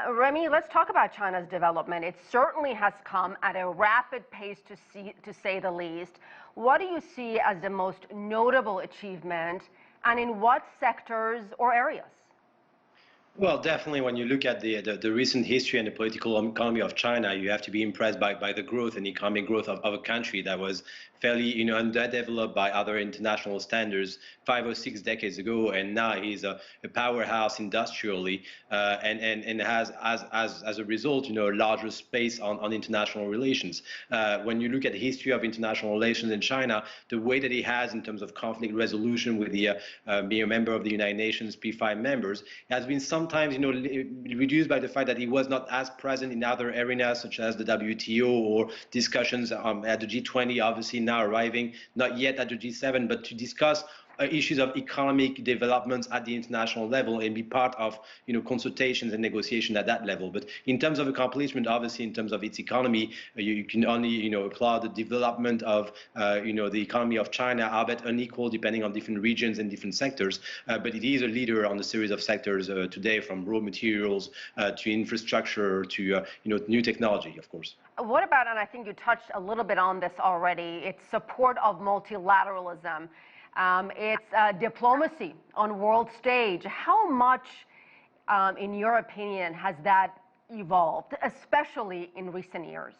Remi, let's talk about China's development. It certainly has come at a rapid pace, to say the least. What do you see as the most notable achievement, and in what sectors or areas? Well, definitely, when you look at the recent history and the political economy of China, you have to be impressed by the growth and economic growth of a country that was fairly, underdeveloped by other international standards 5 or 6 decades ago, and now he's a powerhouse industrially, and has as a result, a larger space on international relations. When you look at the history of international relations in China, the way that he has in terms of conflict resolution with the being a member of the United Nations P5 members has been sometimes reduced by the fact that he was not as present in other arenas such as the WTO or discussions at the G20, obviously now arriving, not yet at the G7, but to discuss issues of economic developments at the international level and be part of consultations and negotiation at that level. But in terms of accomplishment, obviously in terms of its economy, you can only applaud the development of the economy of China, albeit unequal depending on different regions and different sectors. But it is a leader on a series of sectors today, from raw materials to infrastructure to new technology, of course. What about, and I think you touched a little bit on this already, its support of multilateralism. It's diplomacy on world stage. How much, in your opinion, has that evolved, especially in recent years?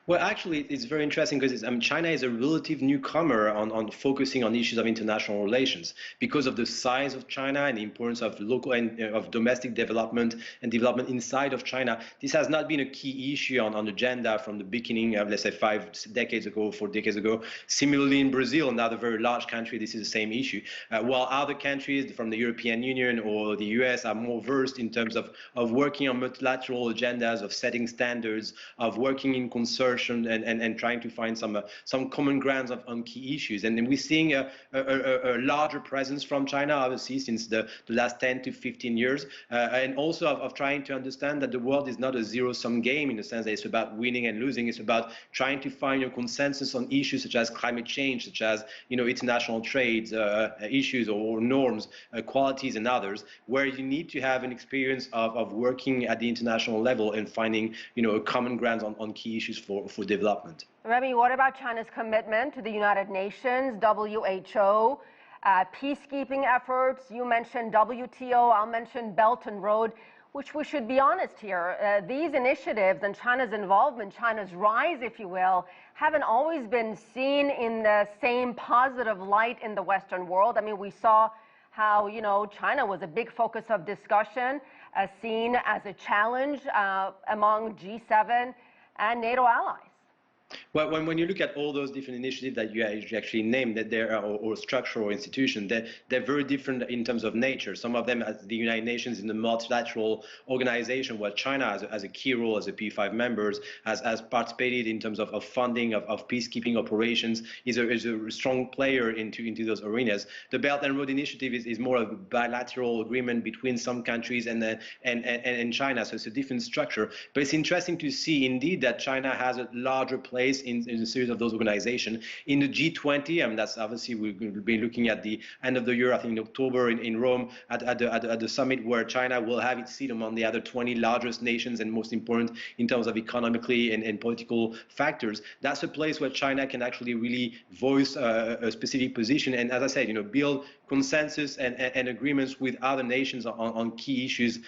Well, actually, it's very interesting because China is a relative newcomer on focusing on issues of international relations because of the size of China and the importance of local and of domestic development and development inside of China. This has not been a key issue on the agenda from the beginning of, let's say, 4 decades ago. Similarly, in Brazil, another very large country, this is the same issue. While other countries from the European Union or the US are more versed in terms of working on multilateral agendas, of setting standards, of working in consortium and trying to find some common grounds on key issues. And then we're seeing a larger presence from China, obviously, since the last 10 to 15 years, and also of trying to understand that the world is not a zero-sum game in the sense that it's about winning and losing. It's about trying to find a consensus on issues such as climate change, such as international trades issues or norms, qualities, and others, where you need to have an experience of working at the international level and finding a common ground on key issues for development. Remi, what about China's commitment to the United Nations, WHO, peacekeeping efforts? You mentioned WTO, I'll mention Belt and Road, which we should be honest here. These initiatives and China's involvement, China's rise, if you will, haven't always been seen in the same positive light in the Western world. I mean, we saw how, China was a big focus of discussion, seen as a challenge among G7 and NATO allies. Well, when you look at all those different initiatives that you actually named, that there are, or structural institutions, they're very different in terms of nature. Some of them, as the United Nations, in the multilateral organization, where China has a key role as a P5 members, has participated in terms of funding of peacekeeping operations, is a strong player into those arenas. The Belt and Road Initiative is more of a bilateral agreement between some countries and China, so it's a different structure. But it's interesting to see indeed that China has a larger place in a series of those organizations. In the G20, that's obviously we'll be looking at the end of the year, I think in October in Rome, at the summit, where China will have its seat among the other 20 largest nations and most important in terms of economically and political factors. That's a place where China can actually really voice a specific position and, as I said, build consensus and agreements with other nations on key issues,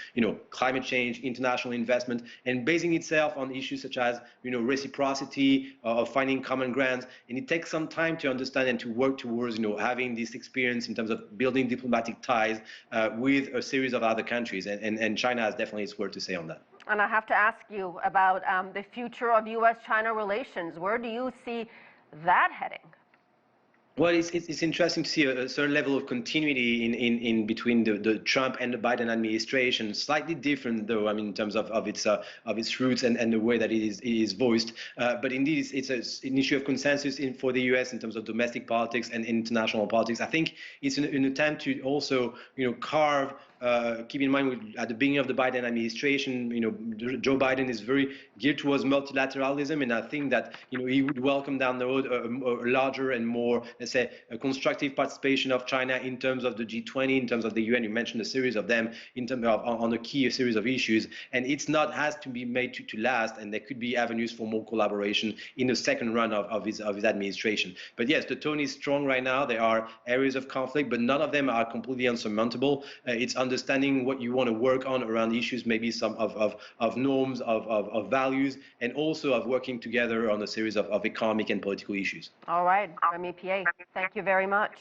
climate change, international investment, and basing itself on issues such as, reciprocity, of finding common grounds. And it takes some time to understand and to work towards, having this experience in terms of building diplomatic ties with a series of other countries. And China has definitely its word to say on that. And I have to ask you about the future of U.S.-China relations. Where do you see that heading? Well, it's interesting to see a certain level of continuity in between the Trump and the Biden administration. Slightly different, though, in terms of its roots and the way that it is voiced. But indeed, it's an issue of consensus for the U.S. in terms of domestic politics and international politics. I think it's an attempt to also carve keep in mind, at the beginning of the Biden administration, Joe Biden is very geared towards multilateralism, and I think that he would welcome down the road a larger and more, let's say, a constructive participation of China in terms of the G20, in terms of the UN. You mentioned a series of them in terms of on a key series of issues, and it's not has to be made to last, and there could be avenues for more collaboration in the second run of his administration. But yes, the tone is strong right now. There are areas of conflict, but none of them are completely unsurmountable. It's understanding what you want to work on around issues, maybe some of norms, of values, and also of working together on a series of economic and political issues. All right, Remi Piet, thank you very much.